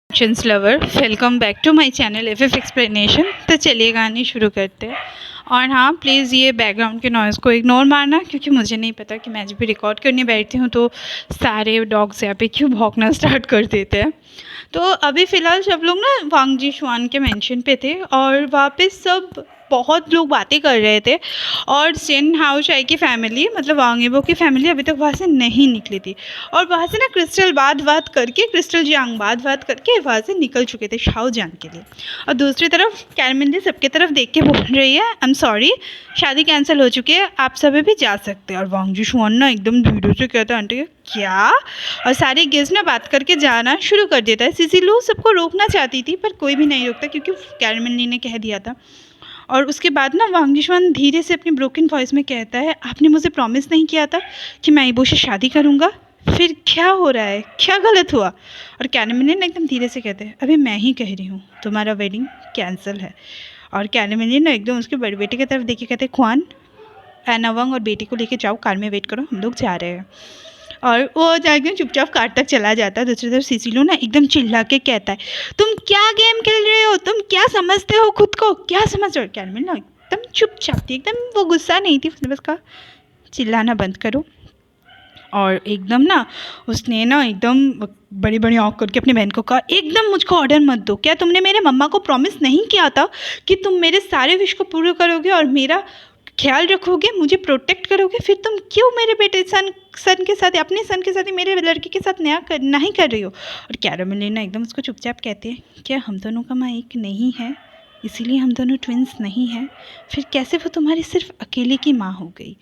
Actions lover, welcome back to my channel F explanation. तो चलिए कहानी शुरू करते हैं। और हाँ, प्लीज़ ये बैकग्राउंड के नॉइज़ को इग्नोर मारना, क्योंकि मुझे नहीं पता कि मैं जब भी रिकॉर्ड करने बैठती हूँ तो सारे डॉग्स यहाँ पे क्यों भौंकना स्टार्ट कर देते हैं। तो अभी फ़िलहाल सब लोग ना वांगजी शुआन के मेंशन पे थे और वहाँ पे सब बहुत लोग बातें कर रहे थे। और सिन हाओशाई की फैमिली, मतलब वांग यीबो की फैमिली अभी तक वहाँ से नहीं निकली थी। और वहाँ से ना क्रिस्टल क्रिस्टल जियांग बात करके वहाँ से निकल चुके थे शाओ जान के लिए। और दूसरी तरफ कैरमिन सबके तरफ देख के बोल रही है, आई एम सॉरी, शादी कैंसिल हो चुकी है, आप सभी भी जा सकते हैं। और वांगजी शुआन ना एकदम धीरे से कहता है, आंटी क्या? और सारे गेस्ट ना बात करके जाना शुरू कर देता है। सिसिलू सबको रोकना चाहती थी पर कोई भी नहीं रोकता, क्योंकि कैरमिन ने कह दिया था। और उसके बाद ना वांगजी शुआन धीरे से अपनी ब्रोकन वॉइस में कहता है, आपने मुझे प्रॉमिस नहीं किया था कि मैं ईबो से शादी करूँगा, फिर क्या हो रहा है, क्या गलत हुआ? और कैरमिन एकदम धीरे से कहते हैं, अभी मैं ही कह रही हूँ तुम्हारा वेडिंग कैंसिल है। और कैरमिन ना एकदम उसके बड़े बेटे की तरफ देखे कहते, ख्वान एनावंग और बेटी को लेके जाओ, कार में वेट करो, हम लोग जा रहे हैं। और वो जाके चुपचाप कार तक चला जाता है। दूसरी तरफ सिसिलू ना एकदम चिल्ला के कहता है, तुम क्या गेम खेल रहे हो, तुम क्या समझते हो खुद को, क्या समझ रहे हो? कैरमिन ना एकदम चुपचाप थी, एकदम वो गुस्सा नहीं थी, उसने बस कहा चिल्लाना बंद करो। और एकदम ना उसने ना एकदम बड़ी बड़ी आँख करके अपनी बहन को कहा, एकदम मुझको ऑर्डर मत दो। क्या तुमने मेरे मम्मा को प्रॉमिस नहीं किया था कि तुम मेरे सारे विश को पूरा करोगे और मेरा ख्याल रखोगे, मुझे प्रोटेक्ट करोगे? फिर तुम क्यों मेरे बेटे सन के साथ, अपने सन के साथ ही मेरे लड़के के साथ नहीं कर रही हो? और कैरमिन ना एकदम उसको चुपचाप कहती है, क्या हम दोनों का माँ एक नहीं है, इसीलिए हम दोनों ट्विंस नहीं हैं? फिर कैसे वो तुम्हारी सिर्फ अकेले की माँ हो गई?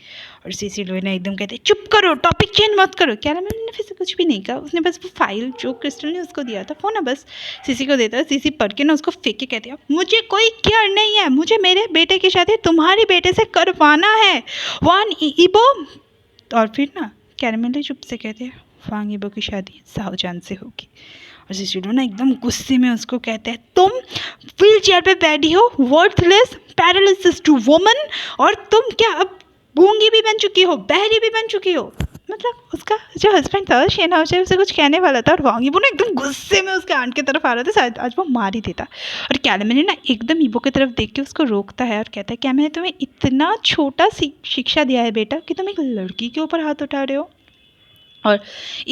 और सिसिलू ने एकदम कहते, चुप करो, टॉपिक चेंज मत करो। कैरमिन ने फिर से कुछ भी नहीं कहा, उसने बस वो फाइल जो क्रिस्टल ने उसको दिया था वो ना बस सीसी को देता है। सीसी पढ़ के ना उसको फेंक के कहती है, मुझे कोई केयर नहीं है, मुझे मेरे बेटे की शादी तुम्हारे बेटे से करवाना है, वांग यीबो। और फिर ना कैरमिन चुप से कहते हैं, वांग यीबो की शादी शाओ जान से होगी। और सिसिलू ना एकदम गुस्से में उसको कहते हैं, तुम व्हील चेयर पे बैठी हो, वर्थलेस पैरालिसिस टू वुमन, और तुम क्या अब गूंगी भी बन चुकी हो, बहरी भी बन चुकी हो? मतलब उसका जो हस्बैंड था शिन हाओशाई उसे कुछ कहने वाला था और वांग यीबो ना एकदम गुस्से में उसके आंट की तरफ आ रहा था, शायद आज वो मार ही देता। और कैरमिन ना एकदम यीबो की तरफ देख के उसको रोकता है और कहता है, क्या मैंने तुम्हें इतना छोटा शिक्षा दिया है बेटा कि तुम एक लड़की के ऊपर हाथ उठा रहे हो? और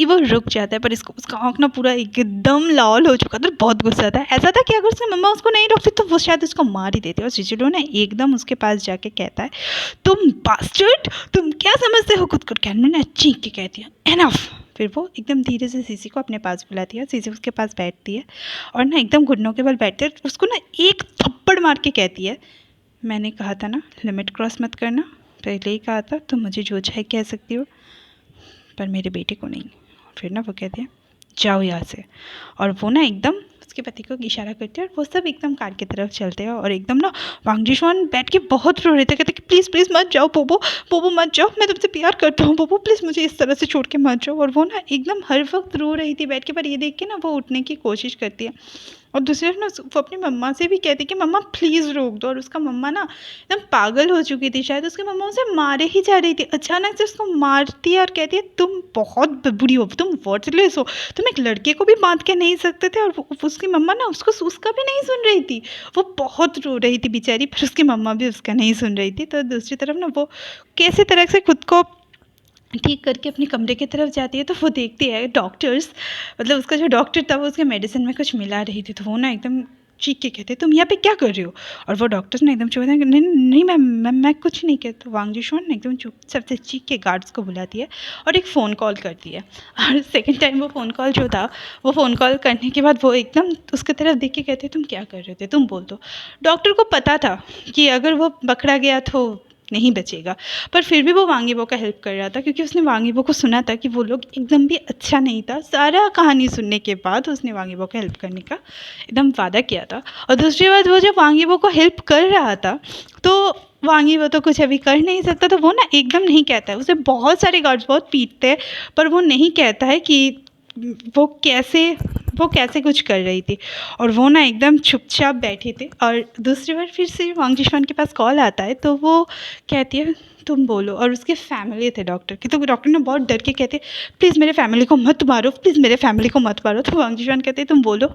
वो रुक जाता है, पर इसको उसका आँख ना पूरा एकदम लाल हो चुका था, बहुत गुस्सा था। ऐसा था कि अगर उसकी मम्मा उसको नहीं रोकती तो वो शायद उसको मार ही देती। और सिसिलू ना एकदम उसके पास जाके कहता है, तुम बास्टर्ड, तुम क्या समझते हो खुद को? कैरमिन ना चीख के कहती है, एनफ। फिर वो एकदम धीरे से सीसी को अपने पास बुलाती है, सीसी उसके पास बैठती है और ना एकदम घुटनों के बल बैठते है, उसको ना एक थप्पड़ मार के कहती है, मैंने कहा था ना लिमिट क्रॉस मत करना, पहले ही कहा था, तुम मुझे जो चाहे कह सकती हो पर मेरे बेटे को नहीं। फिर ना वो कहते हैं, जाओ यहाँ से। और वो ना एकदम उसके पति को इशारा करते हैं और वो सब एकदम कार की तरफ चलते हैं। और एकदम ना वांगजी शुआन बैठ के बहुत रो रहे थे, कहते कि प्लीज़ प्लीज़ मत जाओ पोपो, पोपो मत जाओ, मैं तुमसे प्यार करता हूँ पोपो, प्लीज़ मुझे इस तरह से छोड़ के मत जाओ। और वो ना एकदम हर वक्त रो रही थी बैठ के, पर ये देख के ना वो उठने की कोशिश करती है। और दूसरी तरफ ना वो अपनी मम्मा से भी कहती कि मम्मा प्लीज़ रोक दो। और उसका मम्मा ना एकदम पागल हो चुकी थी, शायद उसकी मम्मा उसे मारे ही जा रही थी, अचानक से उसको मारती है और कहती है, तुम बहुत बुरी हो, तुम वर्थलेस हो, तुम एक लड़के को भी बांध के नहीं सकते थे। और उसकी मम्मा ना उसका भी नहीं सुन रही थी, वो बहुत रो रही थी बेचारी, पर उसकी मम्मा भी उसका नहीं सुन रही थी। तो दूसरी तरफ ना वो कैसे तरह से खुद को ठीक करके अपने कमरे की तरफ जाती है, तो वो देखती है डॉक्टर्स, मतलब उसका जो डॉक्टर था वो उसके मेडिसिन में कुछ मिला रही थी। तो वो ना एकदम चीख के कहते, तुम यहाँ पे क्या कर रही हो? और वो डॉक्टर्स ने एकदम चुप, नहीं नहीं मैम मैं कुछ नहीं कहता। तो वांगजी शुआन ने एकदम चुप सबसे चीख के गार्ड्स को बुलाती है और एक फ़ोन कॉल करती है। और सेकेंड टाइम वो फ़ोन कॉल जो था, वो फ़ोन कॉल करने के बाद वो एकदम उसकी तरफ देख के कहते, तुम क्या कर रहे थे, तुम बोल दो। डॉक्टर को पता था कि अगर वो पकड़ा गया तो नहीं बचेगा, पर फिर भी वो वांग यीबो का हेल्प कर रहा था, क्योंकि उसने वांग यीबो को सुना था कि वो लोग एकदम भी अच्छा नहीं था। सारा कहानी सुनने के बाद उसने वांग यीबो को हेल्प करने का एकदम वादा किया था। और दूसरी बात, वो जब वांग यीबो को हेल्प कर रहा था तो वांग यीबो तो कुछ अभी कर नहीं सकता, तो वो ना एकदम नहीं कहता है, उसे बहुत सारे गार्ड्स बहुत पीटते हैं पर वो नहीं कहता है कि वो कैसे वो कैसे कुछ कर रही थी, और वो ना एकदम चुपचाप बैठी थी। और दूसरी बार फिर से वांग जिशान के पास कॉल आता है, तो वो कहती है तुम बोलो। और उसके फैमिली थे डॉक्टर के, तो डॉक्टर ने बहुत डर के कहते प्लीज़ मेरे फैमिली को मत मारो, प्लीज़ मेरे फैमिली को मत मारो। तो वांग जिशान कहते तुम बोलो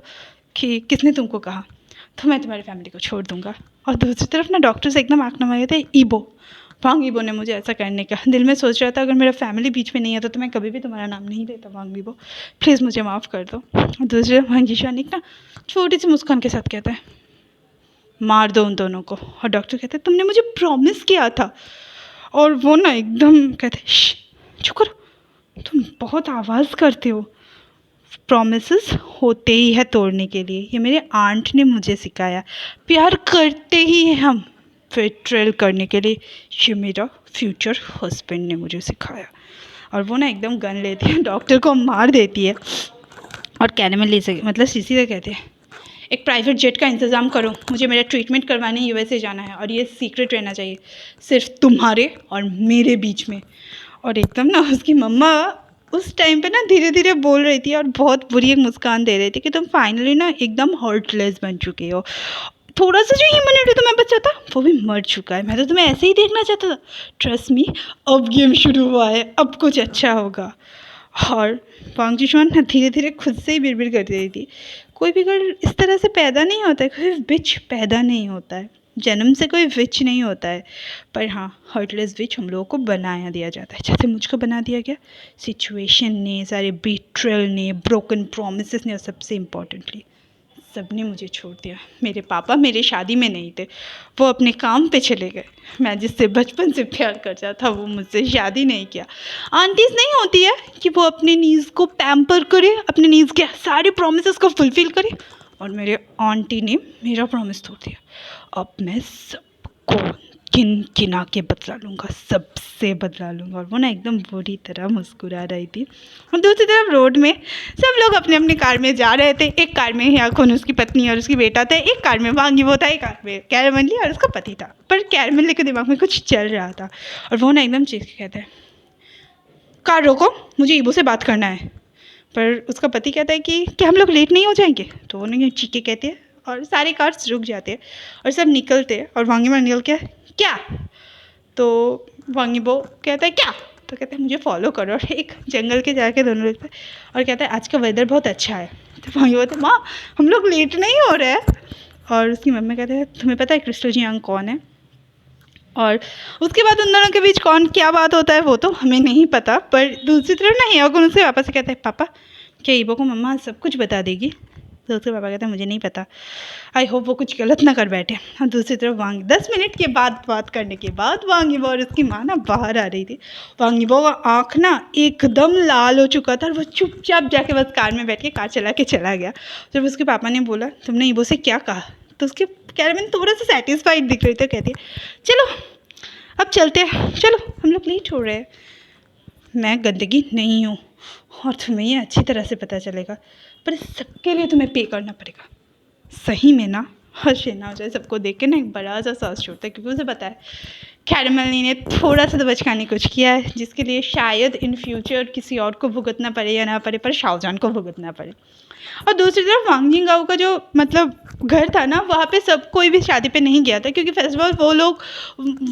कि किसने तुमको कहा, तो मैं तुम्हारी फैमिली को छोड़ दूँगा। और दूसरी तरफ ना डॉक्टर से एकदम आँख नमाए थे ईबो, वांग ईबो ने मुझे ऐसा करने का। दिल में सोच रहा था अगर मेरा फैमिली बीच में नहीं आता तो मैं कभी भी तुम्हारा नाम नहीं लेता वांग ईबो, प्लीज़ मुझे माफ़ कर दो। और दूसरे वांग जिशान एक ना छोटी सी मुस्कान के साथ कहता है मार दो उन दोनों को। और डॉक्टर कहते तुमने मुझे प्रॉमिस किया था। और वो ना एकदम कहते चुप करो, तुम बहुत आवाज़ करते हो, प्रॉमिसेस होते ही है तोड़ने के लिए, ये मेरे आंट ने मुझे सिखाया। प्यार करते ही हैं हम बेट्रेल करने के लिए, ये मेरा फ्यूचर हस्बैंड ने मुझे सिखाया। और वो ना एकदम गन लेती है, डॉक्टर को मार देती है। और कहने में ले सके मतलब सीसी से कहते हैं एक प्राइवेट जेट का इंतज़ाम करो, मुझे मेरा ट्रीटमेंट करवाने यूएसए जाना है, और ये सीक्रेट रहना चाहिए सिर्फ तुम्हारे और मेरे बीच में। और एकदम ना उसकी मम्मा उस टाइम पे ना धीरे धीरे बोल रही थी और बहुत बुरी एक मुस्कान दे रही थी कि तुम फाइनली ना एकदम हार्टलेस बन चुके हो, थोड़ा सा जो ह्यूमैनिटी तुम्हें बचा था वो भी मर चुका है, मैं तो तुम्हें ऐसे ही देखना चाहता था, ट्रस्ट मी अब गेम शुरू हुआ है, अब कुछ अच्छा होगा। और वांग जिशान ना धीरे धीरे खुद से ही बिड़बिड़ कर रही थी, कोई भी गर्ल इस तरह से पैदा नहीं होता है, कोई बिच पैदा नहीं होता है, जन्म से कोई विच नहीं होता है, पर हाँ हार्टलेस विच हम लोगों को बनाया दिया जाता है, जैसे मुझको बना दिया गया सिचुएशन ने, सारे बीट्रेल ने, ब्रोकन प्रॉमिसेस ने, और सबसे इम्पोर्टेंटली सब ने मुझे छोड़ दिया। मेरे पापा मेरी शादी में नहीं थे, वो अपने काम पे चले गए। मैं जिससे बचपन से प्यार करता था वो मुझसे शादी नहीं किया। आंटीज़ नहीं होती है कि वो अपने नीज़ को पैम्पर करे, अपने नीज़ के सारे प्रॉमिसेस को फुलफ़िल करे, और मेरे आंटी ने मेरा प्रॉमिस तोड़ दिया। अब मैं सबको किन किना के बदला लूँगा, सबसे बदला लूँगा। और वो ना एकदम बुरी तरह मुस्कुरा रही थी। और दूसरी तरफ रोड में सब लोग अपने अपने कार में जा रहे थे। एक कार में याकुन उसकी पत्नी और उसकी बेटा थे, एक कार में वांग ईबो था, एक कार में कैरमली और उसका पति था। पर कैरमली के दिमाग में कुछ चल रहा था, और वो ना एकदम चीख के कहते हैं कार रोको, मुझे ईबो से बात करना है। पर उसका पति कहता है कि क्या हम लोग लेट नहीं हो जाएंगे, तो उन्हें चीखे कहते हैं, और सारे कार्स रुक जाते हैं और सब निकलते हैं। और वांग ईबो निकल के क्या, तो वांग ईबो कहता है क्या, तो कहते हैं मुझे फॉलो करो, और एक जंगल के जाके दोनों लगते हैं और कहता है आज का वेदर बहुत अच्छा है। तो वांग ईबो कहते माँ हम लोग लेट नहीं हो रहे हैं। और उसकी मम्मी कहते हैं तुम्हें पता है क्रिस्टल जियांग कौन है। और उसके बाद उन दोनों के बीच कौन क्या बात होता है वो तो हमें नहीं पता, पर दूसरी तरफ ना याकुन उसके पापा से कहते हैं पापा क्या ईबो को मम्मा सब कुछ बता देगी। तो उसके पापा कहते हैं मुझे नहीं पता, आई होप वो कुछ गलत ना कर बैठे। और दूसरी तरफ वांग 10 मिनट के बाद बात करने के बाद वांग ईबो और उसकी माँ ना बाहर आ रही थी। वांग ईबो का आँख ना एकदम लाल हो चुका था, और वो चुपचाप जाके बस कार में बैठ के कार चला के चला गया। जब उसके पापा ने बोला तुमने ईबो से क्या कहा, तो उसके कैरमन थोड़ा सा सेटिस्फाइड दिख रही थी, कहती है चलो अब चलते हैं, चलो हम लोग लेट हो रहे हैं। मैं गंदगी नहीं हूँ और तुम्हें ये अच्छी तरह से पता चलेगा, पर इस सबके लिए तुम्हें पे करना पड़ेगा। सही में ना हर्षेना हो जाए सबको देख के ना एक बड़ा सा सांस छोड़ता है, क्योंकि उसे पता है कैरमली ने थोड़ा सा तो बचकाने कुछ किया है जिसके लिए शायद इन फ्यूचर किसी और को भुगतना पड़े या ना पड़े, पर शाओजान को भुगतना पड़े। और दूसरी तरफ वांग जिंगाओ का जो मतलब घर था ना, वहाँ पे सब कोई भी शादी पे नहीं गया था, क्योंकि फर्स्ट ऑफ ऑल वो लोग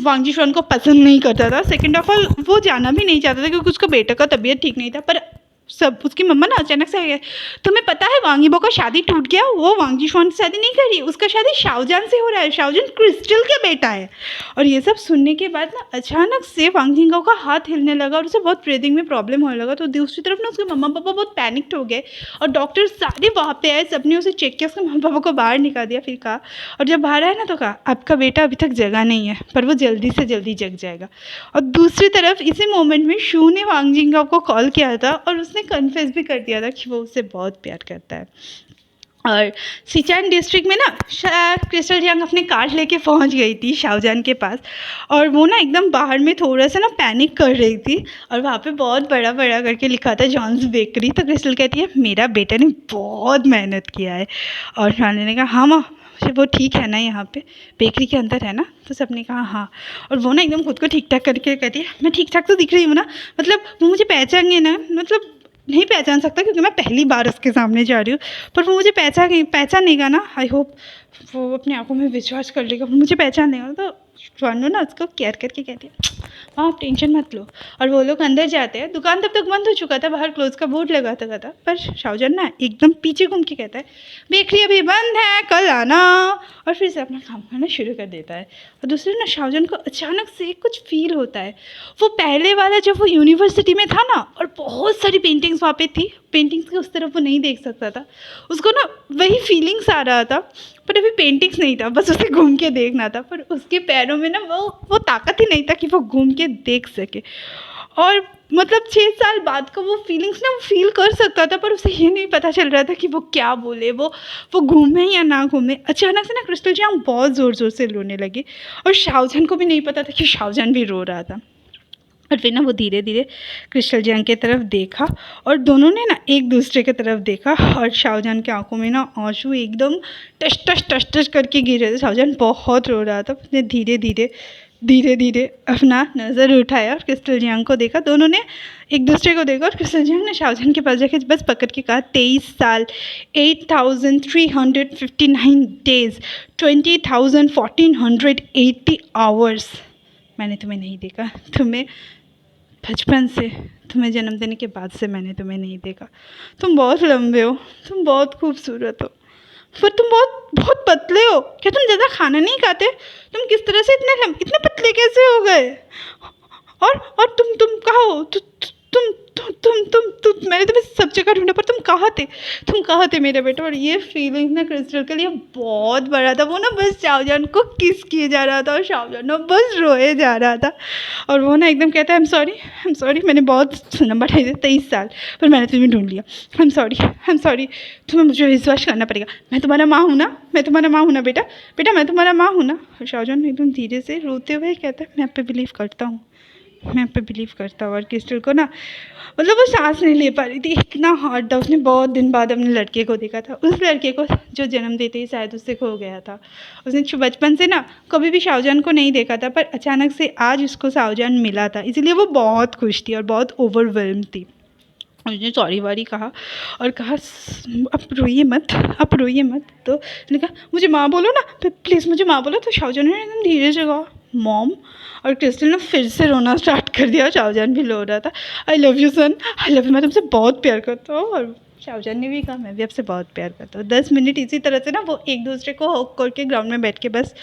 वांग जिशान को पसंद नहीं करता था, सेकंड ऑफ ऑल वो जाना भी नहीं चाहता था क्योंकि उसका बेटे का तबीयत ठीक नहीं था। पर सब उसकी मम्मा ना अचानक से आ गया तुम्हें पता है वांग ईबो का शादी टूट गया, वो वांग जिशान से शादी नहीं कर रही, उसका शादी शाओजान से हो रहा है, शाओजान क्रिस्टल का बेटा है। और ये सब सुनने के बाद ना अचानक से वांग जिंगाओ का हाथ हिलने लगा और उसे बहुत ब्रीदिंग में प्रॉब्लम होने लगा। तो दूसरी तरफ ना उसके मम्मा पापा बहुत पैनिक्ड हो गए और डॉक्टर सारे वहाँ पे आए, सबने उसे चेक किया, उसके मम्मा पापा को बाहर निकाल दिया। फिर कहा, और जब बाहर आया ना तो कहा आपका बेटा अभी तक जगा नहीं है, पर वो जल्दी से जल्दी जग जाएगा। और दूसरी तरफ इसी मोमेंट में शू ने वांग जिंगाओ को कॉल किया था और उसने कन्फेस भी कर दिया था कि वो उससे बहुत प्यार करता है। और सिचान डिस्ट्रिक्ट में ना क्रिस्टल जियांग अपने कार लेके पहुंच गई थी शाओजान के पास, और वो ना एकदम बाहर में थोड़ा सा ना पैनिक कर रही थी, और वहाँ पे बहुत बड़ा बड़ा करके लिखा था जॉन्स बेकरी। तो क्रिस्टल कहती है मेरा बेटा ने बहुत मेहनत किया है। और शान ने कहा हाँ माँ वो ठीक है ना, यहाँ पे बेकरी के अंदर है ना। तो सबने कहा हाँ। और वो ना एकदम खुद को ठीक ठाक करके कहती है मैं ठीक ठाक तो दिख रही हूँ ना, मतलब वो मुझे पहचान गए ना, मतलब नहीं पहचान सकता क्योंकि मैं पहली बार उसके सामने जा रही हूँ, पर वो मुझे पहचानेगा ना। आई होप वो अपनी आंखों में विश्वास कर लेगा, वो मुझे पहचानेगा। तो स्वानु ना उसको केयर करके कहती है हाँ आप टेंशन मत लो। और वो लोग अंदर जाते हैं। दुकान तब तक बंद हो चुका था, बाहर क्लोज का बोर्ड लगा था पर शाहजहान ना एकदम पीछे घूम के कहता है बेकरी अभी बंद है, कल आना। और फिर से अपना काम करना शुरू कर देता है। और दूसरे ना शाहजहान को अचानक से कुछ फील होता है। वो पहले वाला जब वो यूनिवर्सिटी में था ना, और बहुत सारी पेंटिंग्स वहाँ पे थी, पेंटिंग्स के उस तरफ वो नहीं देख सकता था, उसको ना वही फीलिंग्स आ रहा था। पर अभी पेंटिंग्स नहीं था, बस उसे घूम के देखना था। पर उसके पैरों में ना वो ताकत ही नहीं था कि वो घूम के देख सके। और मतलब 6 साल बाद का वो फीलिंग्स ना वो फील कर सकता था, पर उसे ये नहीं पता चल रहा था कि वो क्या बोले, वो घूमे या ना घूमे। अचानक से ना क्रिस्टल जैंग बहुत ज़ोर ज़ोर से रोने लगी, और शाहजहान को भी नहीं पता था कि शाहजहान भी रो रहा था। और फिर ना वो धीरे धीरे क्रिस्टल जैंग की तरफ देखा, और दोनों ने ना एक दूसरे की तरफ देखा। और शाहजहान की आंखों में ना आंसू एकदम टश टश टश टश करके गिर रहे थे। शाहजहान बहुत रो रहा था। उसने धीरे धीरे अपना नज़र उठाया और क्रिस्टल जैंग को देखा। दोनों ने एक दूसरे को देखा, और क्रिस्टल जैंग ने शाहजहान के पास जाके बस पकड़ के कहा 23 साल 8359 डेज 20,1480 आवर्स मैंने तुम्हें नहीं देखा। तुम्हें बचपन से, तुम्हें जन्म देने के बाद से मैंने तुम्हें नहीं देखा। तुम बहुत लंबे हो, तुम बहुत खूबसूरत हो, पर तुम बहुत बहुत पतले हो। क्या तुम ज़्यादा खाना नहीं खाते? तुम किस तरह से इतने पतले कैसे हो गए? और तुम कहाँ हो? तुम मैंने तुम्हें सब जगह ढूंढा, पर तुम कहाँ थे मेरे बेटा? और ये फीलिंग ना क्रिस्टल के लिए बहुत बड़ा था। वो ना बस शाहजहान को किस किए जा रहा था, और शाहजहान ना बस रोए जा रहा था। और वो ना एकदम कहता है आई एम सॉरी, मैंने बहुत लंबा टाइम 23 साल, पर मैंने तुम्हें ढूंढ लिया। आई एम सॉरी, तुम्हें मुझे विश्वास करना पड़ेगा। मैं तुम्हारा माँ हूँ ना, मैं तुम्हारा माँ हूँ ना बेटा, मैं तुम्हारा माँ हूँ ना। और शाहजहान एकदम धीरे से रोते हुए कहता है मैं आप पे बिलीव करता हूँ, मैं आप पे बिलीव करता हूँ। और क्रिस्टल को ना मतलब वो सांस नहीं ले पा रही थी, इतना हार्ड था। उसने बहुत दिन बाद अपने लड़के को देखा था, उस लड़के को जो जन्म देते ही शायद उससे खो गया था। उसने बचपन से ना कभी भी शाहजहान को नहीं देखा था, पर अचानक से आज उसको शाहजहान मिला था, इसीलिए वो बहुत खुश थी और बहुत ओवरवेल्म थी। उसने सॉरी वारी कहा और कहा अब रोइए मत। तो उसने कहा मुझे माँ बोलो ना, प्लीज़ मुझे माँ बोलो। तो शाहजहान ने एकदम धीरे से कहा मॉम। और क्रिस्टल ने फिर से रोना स्टार्ट कर दिया। शाहजहान भी रो रहा था। I love you son, I love you, मैं तुमसे बहुत प्यार करता हूँ। और शाहजहान ने भी कहा मैं भी आपसे बहुत प्यार करता हूँ। 10 मिनट इसी तरह से ना वो एक दूसरे को हॉक करके ग्राउंड में बैठ के बस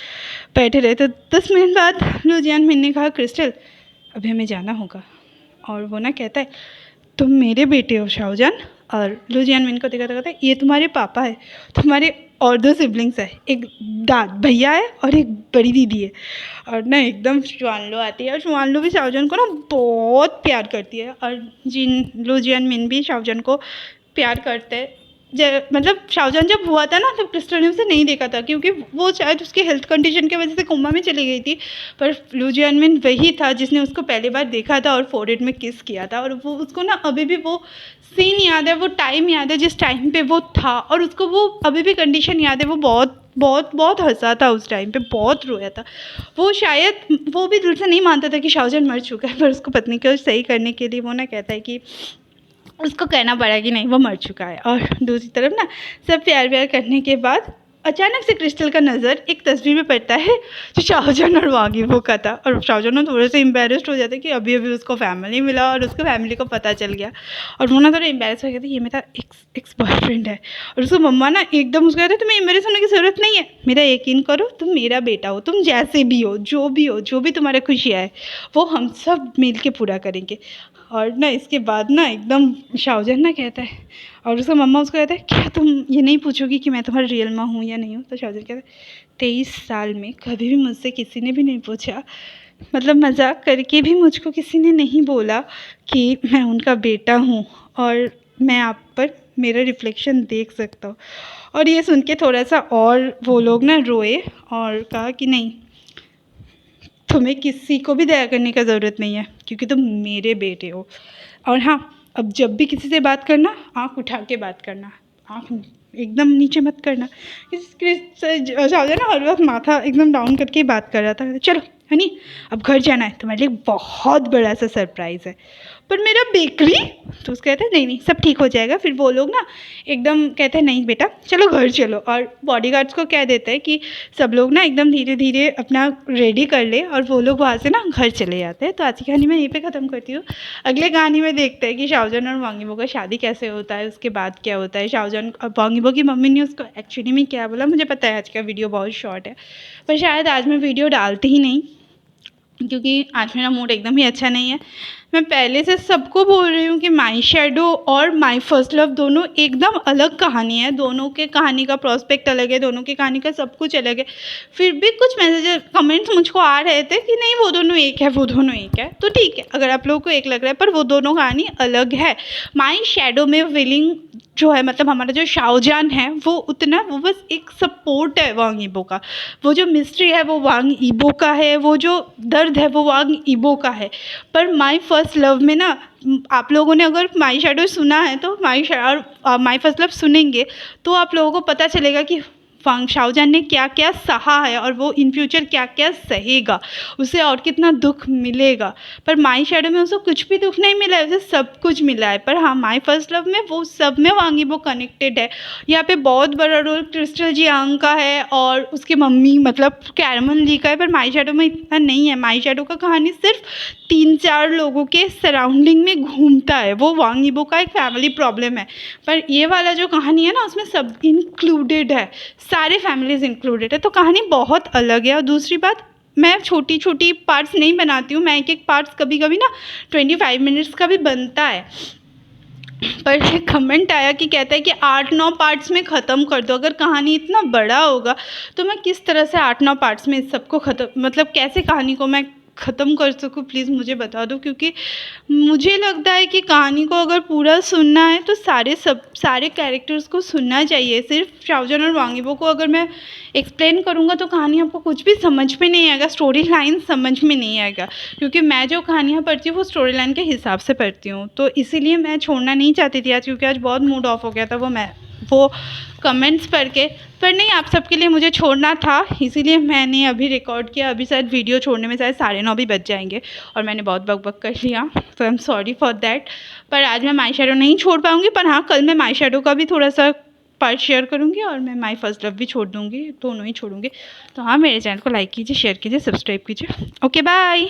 बैठे रहे। तो 10 मिनट बाद लू जियानमिन ने कहा क्रिस्टल अभी हमें जाना होगा। और वो ना कहता है तुम मेरे बेटे हो शाहजहान। और लू जियानमिन को देखा कहता है ये तुम्हारे पापा है, तुम्हारे और 2 सिबलिंग्स है, एक भैया है और एक बड़ी दीदी है। और ना एकदम शुआनलो आती है, और शुआनलो भी शाहजहान को ना बहुत प्यार करती है। और लू जियानमिन भी शाहजहान को प्यार करते हैं। मतलब शाहजहान जब हुआ था ना तब क्रिस्टल ने उसे नहीं देखा था, क्योंकि वो शायद उसकी हेल्थ कंडीशन की वजह से कोमा में चली गई थी। पर लू जियानमिन वही था जिसने उसको पहली बार देखा था और फोरहेड में किस किया था। और वो उसको ना अभी भी वो सीन याद है, वो टाइम याद है जिस टाइम पे वो था, और उसको वो अभी भी कंडीशन याद है। वो बहुत बहुत बहुत हंसा था उस टाइम पे, बहुत रोया था। वो शायद वो भी दिल से नहीं मानता था कि शाहजहान मर चुका है, पर उसको पत्नी को सही करने के लिए वो ना कहता है कि उसको कहना पड़ा कि नहीं वो मर चुका है। और दूसरी तरफ ना सब प्यार व्यार करने के बाद अचानक से क्रिस्टल का नज़र एक तस्वीर में पड़ता है जो शाहजहान और वागिबो का था। और शाहजहान थोड़े से एम्बेरस्ड हो जाते कि अभी अभी उसको फैमिली मिला और उसको फैमिली को पता चल गया। और वो ना थोड़ा एम्बेरस हो गया था, ये मेरा एक्स बॉयफ्रेंड है। और उसको मम्मा ना एकदम उसको कहते तुम्हें एम्बेरस होने की ज़रूरत नहीं है, मेरा यकीन करो तुम मेरा बेटा हो, तुम जैसे भी हो, जो भी तुम्हारे खुशियाँ है वो हम सब मिल के पूरा करेंगे। और ना इसके बाद ना एकदम शाहजहान ना कहता है, और उसका मम्मा उसको कहता है क्या तुम ये नहीं पूछोगी कि मैं तुम्हारी रियल माँ हूँ या नहीं हूँ? तो शाहजहान कहता है 23 साल में कभी भी मुझसे किसी ने भी नहीं पूछा, मतलब मजाक करके भी मुझको किसी ने नहीं बोला कि मैं उनका बेटा हूँ और मैं आप पर मेरा रिफ्लेक्शन देख सकता हूँ। और ये सुन के थोड़ा सा और वो लोग ना रोए और कहा कि नहीं तुम्हें किसी को भी दया करने का ज़रूरत नहीं है क्योंकि तुम मेरे बेटे हो। और हाँ अब जब भी किसी से बात करना आँख उठा के बात करना, आँख एकदम नीचे मत करना। शाहजहान ना हर वक्त माथा एकदम डाउन करके बात कर रहा था। चलो हनी अब घर जाना है, तुम्हारे लिए बहुत बड़ा सा सरप्राइज़ है। पर मेरा बेकरी, तो उसको कहते हैं नहीं नहीं सब ठीक हो जाएगा। फिर वो लोग ना एकदम कहते हैं नहीं बेटा चलो घर चलो, और बॉडीगार्ड्स को कह देता है कि सब लोग ना एकदम धीरे धीरे अपना रेडी कर ले, और वो लोग वहाँ से ना घर चले जाते हैं। तो आज की कहानी मैं यहीं पे ख़त्म करती हूँ। अगले कहानी में देखते हैं कि शाहजहान और वांग यीबो का शादी कैसे होता है, उसके बाद क्या होता है। शाहजहान वांग यीबो की मम्मी ने उसको एक्चुअली में क्या बोला मुझे पता है, आज का वीडियो बहुत शॉर्ट है, पर शायद आज मैं वीडियो डालती ही नहीं, क्योंकि आज मेरा मूड एकदम ही अच्छा नहीं है। मैं पहले से सबको बोल रही हूँ कि माई शैडो और माई फर्स्ट लव दोनों एकदम अलग कहानी है, दोनों के कहानी का प्रोस्पेक्ट अलग है, दोनों की कहानी का सब कुछ अलग है। फिर भी कुछ मैसेज कमेंट्स मुझको आ रहे थे कि नहीं वो दोनों एक है, वो दोनों एक है। तो ठीक है अगर आप लोगों को एक लग रहा है, पर वो दोनों कहानी अलग है। माई शैडो में विलिंग जो है, मतलब हमारा जो शाहजहान है वो उतना, वो बस एक सपोर्ट है वांग यीबो का। वो जो मिस्ट्री है वो वांग यीबो का है, वो जो दर्द है वो वांग यीबो का है। पर माई फर्स्ट लव में ना, आप लोगों ने अगर माई शैडो सुना है तो माई फर्स्ट लव सुनेंगे तो आप लोगों को पता चलेगा कि शाहजहान ने क्या क्या सहा है और वो इन फ्यूचर क्या क्या सहेगा, उसे और कितना दुख मिलेगा। पर माई शैडो में उसको कुछ भी दुख नहीं मिला है, उसे सब कुछ मिला है। पर हाँ माई फर्स्ट लव में वो सब में वांग यीबो कनेक्टेड है। यहाँ पे बहुत बड़ा रोल क्रिस्टल जियांग का है और उसकी मम्मी मतलब कैरमन ली का है, पर माई शैडो में इतना नहीं है। माई शैडो का कहानी सिर्फ 3-4 लोगों के सराउंडिंग में घूमता है, वो वांग यीबो का एक फैमिली प्रॉब्लम है। पर ये वाला जो कहानी है ना उसमें सब इंक्लूडेड है, सारे फैमिलीज इंक्लूडेड है, तो कहानी बहुत अलग है। और दूसरी बात, मैं छोटी छोटी पार्ट्स नहीं बनाती हूँ, मैं एक एक पार्ट्स कभी कभी ना 25 मिनट्स का भी बनता है। पर एक कमेंट आया कि कहता है कि 8-9 पार्ट्स में ख़त्म कर दो। अगर कहानी इतना बड़ा होगा तो मैं किस तरह से 8-9 पार्ट्स में इस सबको ख़त्म, मतलब कैसे कहानी को मैं ख़त्म कर सकूँ, प्लीज़ मुझे बता दो। क्योंकि मुझे लगता है कि कहानी को अगर पूरा सुनना है तो सारे कैरेक्टर्स को सुनना चाहिए। सिर्फ शाहजहान और वांग यीबो को अगर मैं एक्सप्लेन करूँगा तो कहानी आपको कुछ भी समझ में नहीं आएगा, स्टोरी लाइन समझ में नहीं आएगा। क्योंकि मैं जो कहानियाँ पढ़ती हूँ वो स्टोरी लाइन के हिसाब से पढ़ती हूँ, तो इसीलिए मैं छोड़ना नहीं चाहती थी आज, क्योंकि आज बहुत मूड ऑफ हो गया था वो कमेंट्स पढ़ के। पर नहीं, आप सबके लिए मुझे छोड़ना था, इसीलिए मैंने अभी रिकॉर्ड किया। अभी शायद वीडियो छोड़ने में शायद 9:30 भी बज जाएंगे और मैंने बहुत बक कर लिया, तो I am sorry for that. पर आज मैं माई शैडो नहीं छोड़ पाऊँगी, पर हाँ कल मैं माई शैडो का भी थोड़ा सा पार्ट शेयर करूँगी और मैं माई फर्स्ट लव भी छोड़ दूँगी, दोनों ही छोड़ूँगी। तो हाँ मेरे चैनल को लाइक कीजिए, शेयर कीजिए, सब्सक्राइब कीजिए। Okay bye.